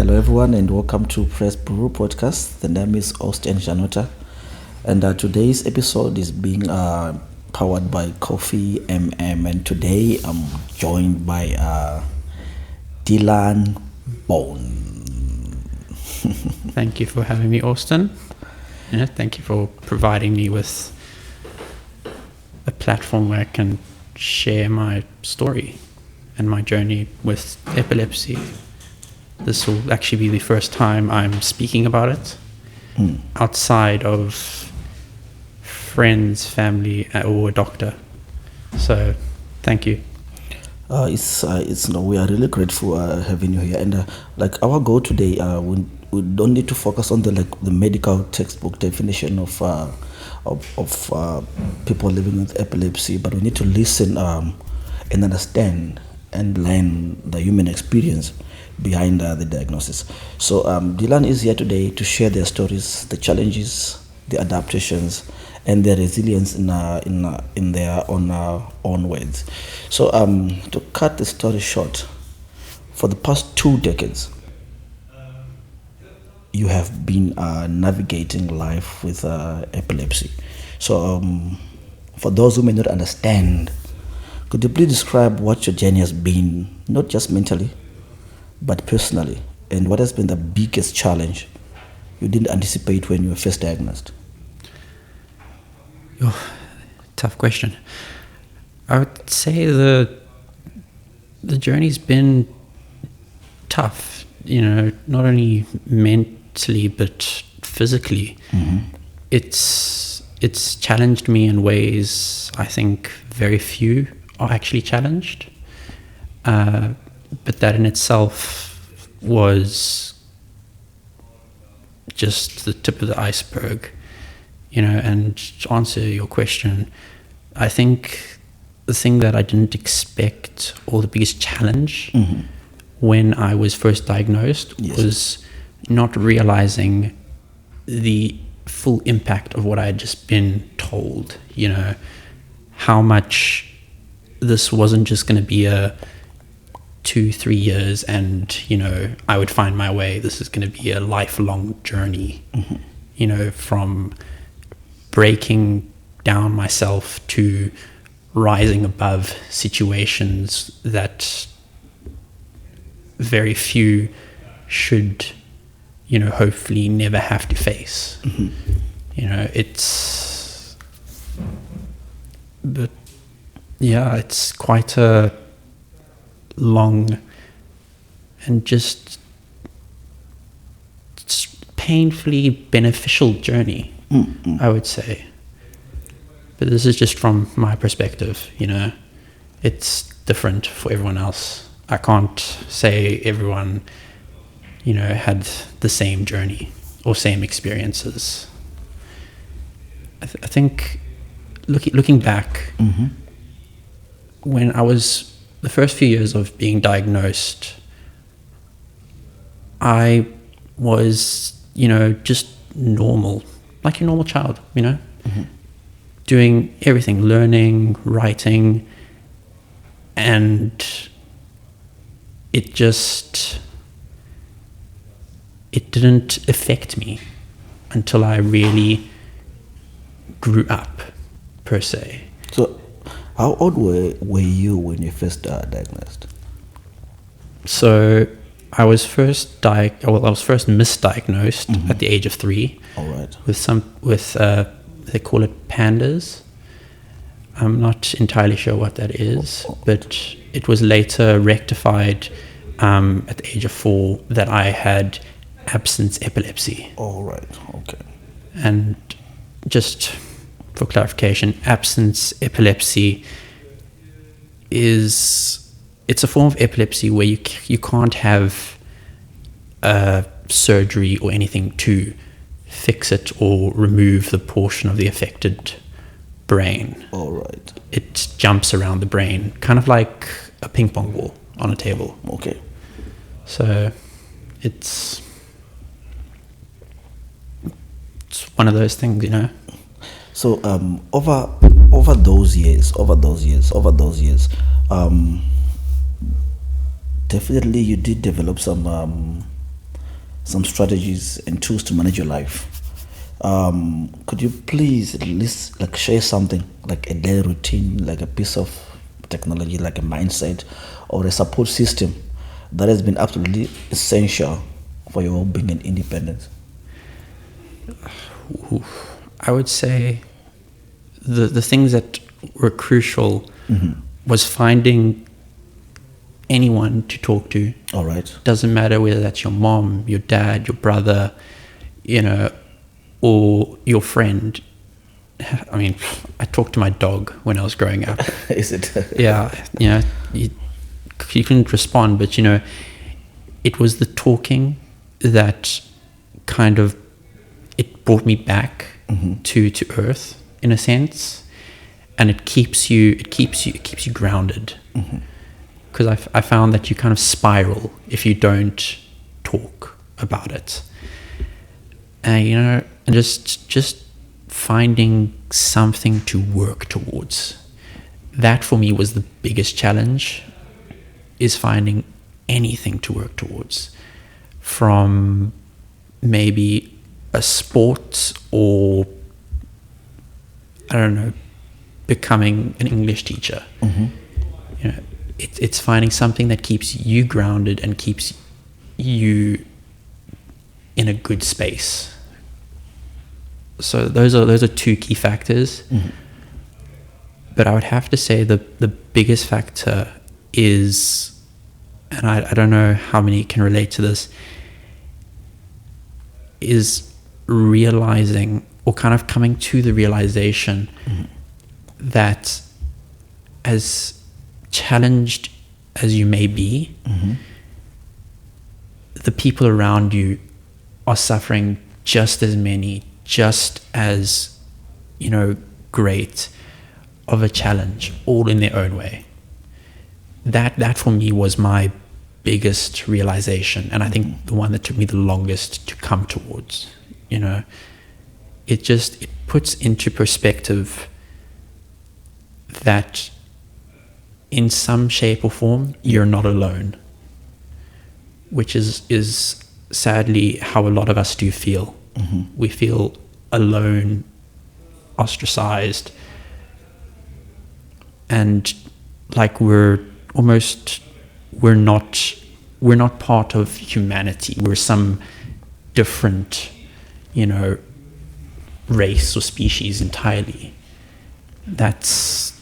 Hello, everyone, and welcome to Press Brew Podcast. The name is Austin Janota, and today's episode is being powered by Coffee MM. And today I'm joined by Dylan Bourne. Thank you for having me, Austin. Thank you for providing me with a platform where I can share my story and my journey with epilepsy. This will actually be the first time I'm speaking about it outside of friends, family, or a doctor. So, thank you. We are really grateful having you here. And like our goal today, we don't need to focus on the medical textbook definition of people living with epilepsy, but we need to listen and understand and learn the human experience behind the diagnosis. So Dylan is here today to share their stories, the challenges, the adaptations, and their resilience in their own words. So to cut the story short, for the past 2 decades, you have been navigating life with epilepsy. So for those who may not understand, could you please describe what your journey has been, not just mentally, but personally, and what has been the biggest challenge you didn't anticipate when you were first diagnosed? Tough question. I would say the journey's been tough, not only mentally but physically. Mm-hmm. It's challenged me in ways I think very few are actually challenged. But that in itself was just the tip of the iceberg, and to answer your question, I think the thing that I didn't expect, or the biggest challenge when I was first diagnosed, was not realizing the full impact of what I had just been told, how much this wasn't just going to be a 2-3 years and I would find my way. This is going to be a lifelong journey, from breaking down myself to rising above situations that very few should hopefully never have to face. It's quite a long and just painfully beneficial journey, I would say. But this is just from my perspective, it's different for everyone else. I can't say everyone, had the same journey or same experiences. I think looking back, when I was the first few years of being diagnosed, I was, just normal, like a normal child, doing everything, learning, writing, and it didn't affect me until I really grew up, per se. So how old were you when you first diagnosed? So I was first misdiagnosed at the age of 3. All right. With they call it pandas. I'm not entirely sure what that is, but it was later rectified at the age of 4 that I had absence epilepsy. All right. Okay. And just for clarification, absence epilepsy it's a form of epilepsy where you can't have surgery or anything to fix it or remove the portion of the affected brain. All right. It jumps around the brain, kind of like a ping pong ball on a table. Okay. So it's one of those things, So over those years, definitely you did develop some some strategies and tools to manage your life. Could you please at least like share something like a daily routine, like a piece of technology, like a mindset or a support system that has been absolutely essential for your well-being and independence? I would say the things that were crucial was finding anyone to talk to. All right. Doesn't matter whether that's your mom, your dad, your brother, or your friend. I mean, I talked to my dog when I was growing up. Is it? Yeah, you couldn't respond, but it was the talking that kind of, it brought me back to earth in a sense, and it keeps you grounded. Because I found that you kind of spiral if you don't talk about it, and just finding something to work towards. That for me was the biggest challenge, is finding anything to work towards, from maybe a sport or, I don't know, becoming an English teacher. It's finding something that keeps you grounded and keeps you in a good space. So those are two key factors. But I would have to say the biggest factor is, and I don't know how many can relate to this, is realizing, or kind of coming to the realization that as challenged as you may be, the people around you are suffering just as great of a challenge, all in their own way. That for me was my biggest realization, and I think the one that took me the longest to come towards. It puts into perspective that in some shape or form you're not alone, which is sadly how a lot of us do feel. We feel alone, ostracized, and like we're not part of humanity. We're some different, race or species entirely. That's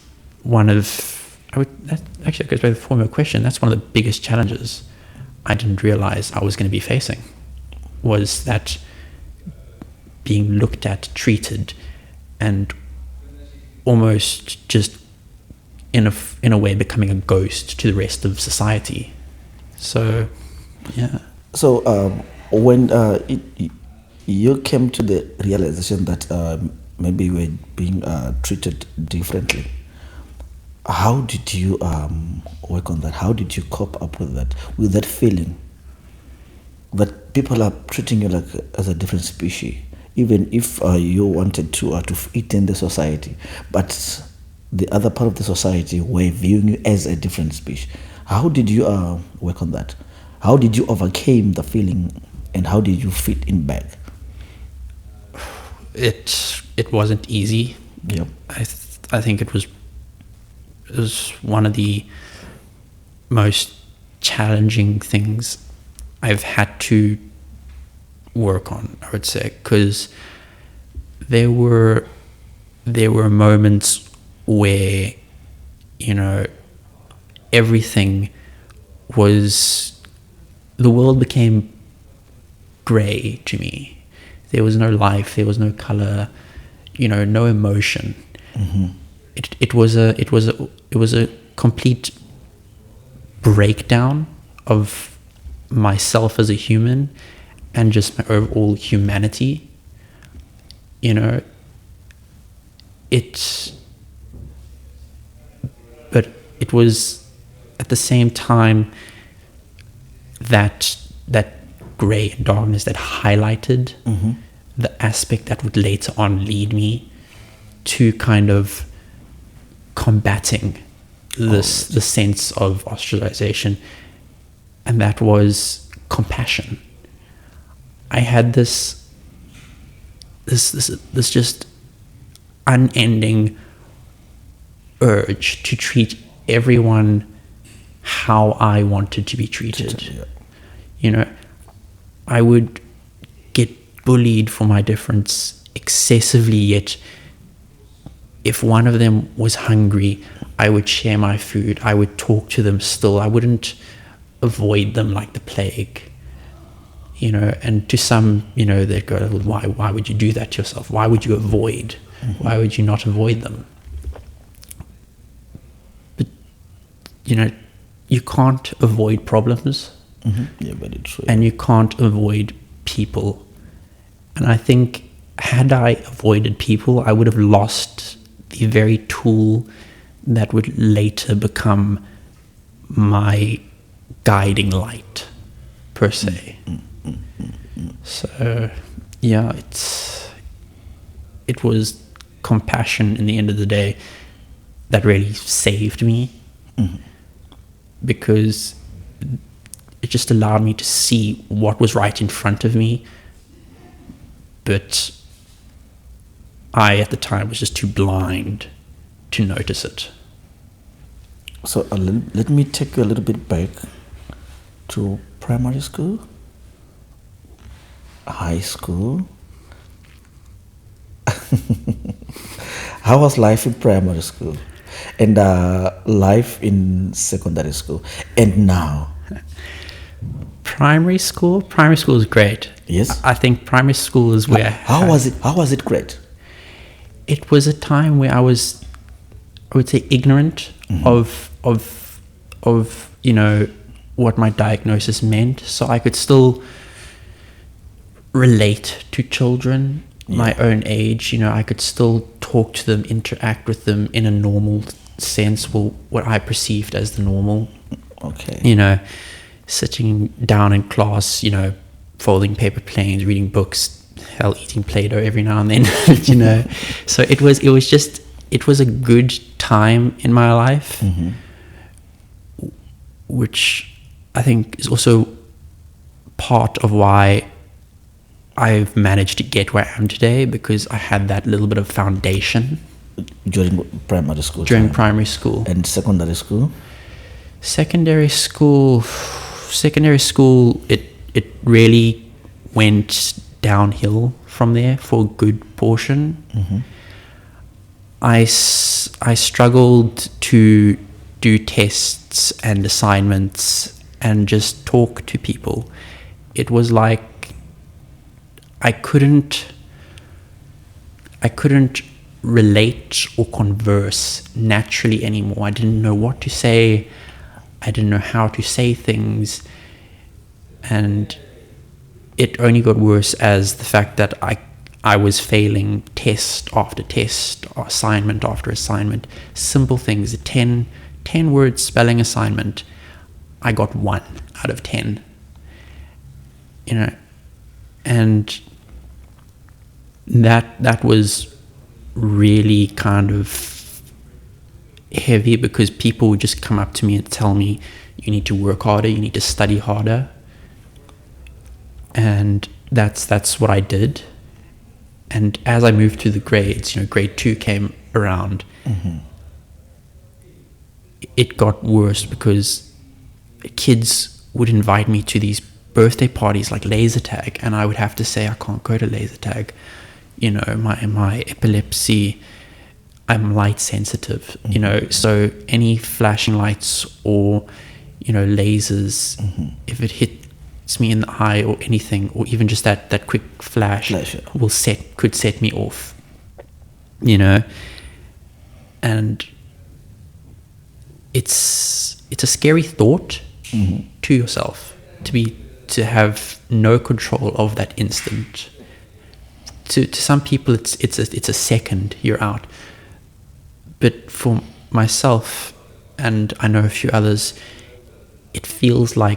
one of, that actually goes back to the former question. That's one of the biggest challenges I didn't realize I was going to be facing, was that being looked at, treated, and almost just in a way becoming a ghost to the rest of society. So, yeah. So when you came to the realization that maybe you were being treated differently, how did you work on that? How did you cope up with that feeling that people are treating you like as a different species, even if you wanted to fit in the society, but the other part of the society were viewing you as a different species? How did you work on that? How did you overcome the feeling, and how did you fit in back? It wasn't easy. Yep. I think it was one of the most challenging things I've had to work on, I would say, because there were moments where everything was, the world became gray to me. There was no life, there was no color, no emotion. It was a complete breakdown of myself as a human and just my overall humanity. But it was at the same time that gray and darkness that highlighted the aspect that would later on lead me to kind of combating the sense of ostracization, and that was compassion. I had this just unending urge to treat everyone how I wanted to be treated. Yeah. You know, I would get bullied for my difference excessively, yet if one of them was hungry, I would share my food. I would talk to them still. I wouldn't avoid them like the plague. You know, and to some, you know, they'd go, well, why would you do that to yourself? Why would you avoid? Why would you not avoid them? But, you know, you can't avoid problems. Yeah, very true. And you can't avoid people. And I think had I avoided people, I would have lost the very tool that would later become my guiding light, per se. So, yeah, it was compassion in the end of the day that really saved me, because it just allowed me to see what was right in front of me, but I at the time was just too blind to notice it. So let me take you a little bit back to primary school, high school. How was life in primary school and life in secondary school and now? Primary school is great. Yes. I think primary school is where... How was it great? It was a time where I would say, ignorant of you know, what my diagnosis meant. So I could still relate to children my own age. You know, I could still talk to them, interact with them in a normal sense, well, what I perceived as the normal. Okay. You know, sitting down in class, you know, folding paper planes, reading books, hell, eating Play-Doh every now and then, you know. So it was a good time in my life, which I think is also part of why I've managed to get where I am today, because I had that little bit of foundation. During primary school? During primary school. And secondary school? Secondary school, it really went downhill from there for a good portion. I struggled to do tests and assignments and just talk to people. It was like I couldn't relate or converse naturally anymore. I didn't know what to say. I didn't know how to say things. And it only got worse as the fact that I was failing test after test, assignment after assignment. Simple things, a 10 word spelling assignment, I got 1 out of 10. You know, and that was really kind of heavy, because people would just come up to me and tell me, you need to work harder, you need to study harder. And that's what I did. And as I moved through the grades, you know, grade 2 came around. It got worse, because kids would invite me to these birthday parties like laser tag, and I would have to say I can't go to laser tag. You know, my epilepsy, I'm light sensitive, you know, so any flashing lights or, you know, lasers, if it hits me in the eye or anything, or even just that quick flash could set me off, you know. And it's a scary thought to yourself, to have no control of that instant. To some people it's a second, you're out. But for myself, and I know a few others, it feels a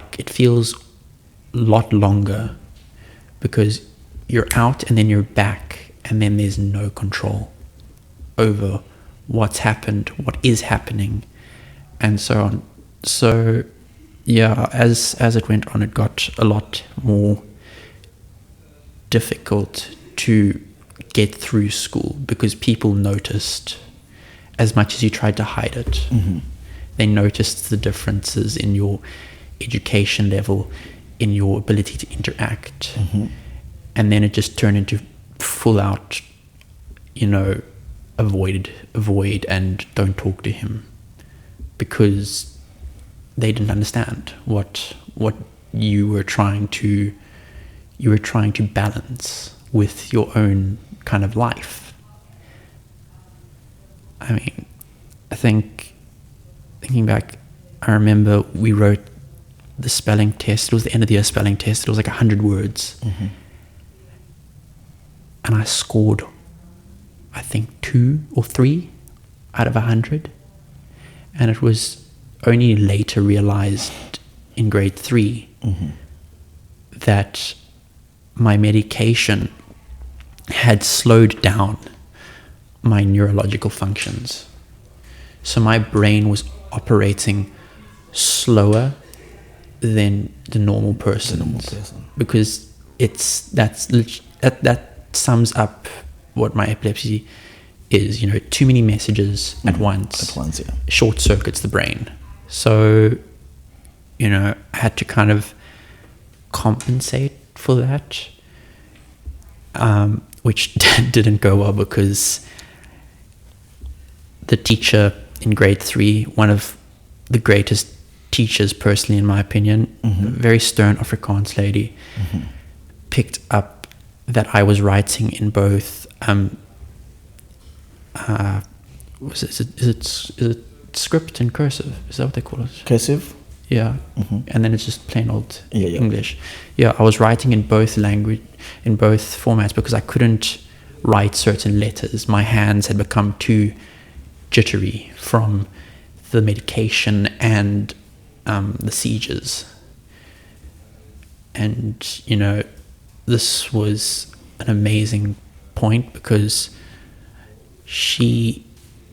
lot longer, because you're out and then you're back, and then there's no control over what's happened, what is happening, and so on. So yeah, as it went on, it got a lot more difficult to get through school because people noticed, as much as you tried to hide it, they noticed the differences in your education level, in your ability to interact. And then it just turned into full out, avoid and don't talk to him, because they didn't understand what you were trying to balance with your own kind of life. I mean, thinking back, I remember we wrote the spelling test. It was the end of the year spelling test. It was like 100 words. And I scored, I think, 2 or 3 out of 100. And it was only later realized in grade 3 that my medication had slowed down my neurological functions. So my brain was operating slower than the normal person. Because that sums up what my epilepsy is. Too many messages at once. Short circuits the brain. So, I had to kind of compensate for that, which didn't go well, because the teacher in grade 3, one of the greatest teachers personally in my opinion, very stern Afrikaans lady, picked up that I was writing in both is it script and cursive? Is that what they call it? Cursive? Yeah. And then it's just plain old Yeah. English. Yeah, I was writing in both formats because I couldn't write certain letters. My hands had become too jittery from the medication and the seizures. And, this was an amazing point, because she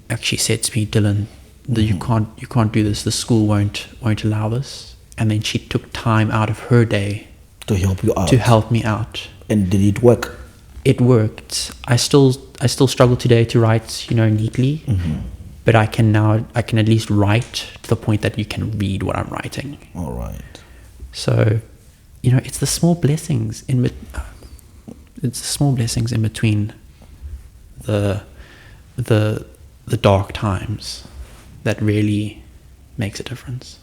actually said to me, Dylan, that you can't do this. The school won't allow this. And then she took time out of her day to help you out. To help me out. And did it work? It worked. I still struggle today to write, neatly. But I can at least write to the point that you can read what I'm writing. All right. So, it's the small blessings in between the dark times that really makes a difference.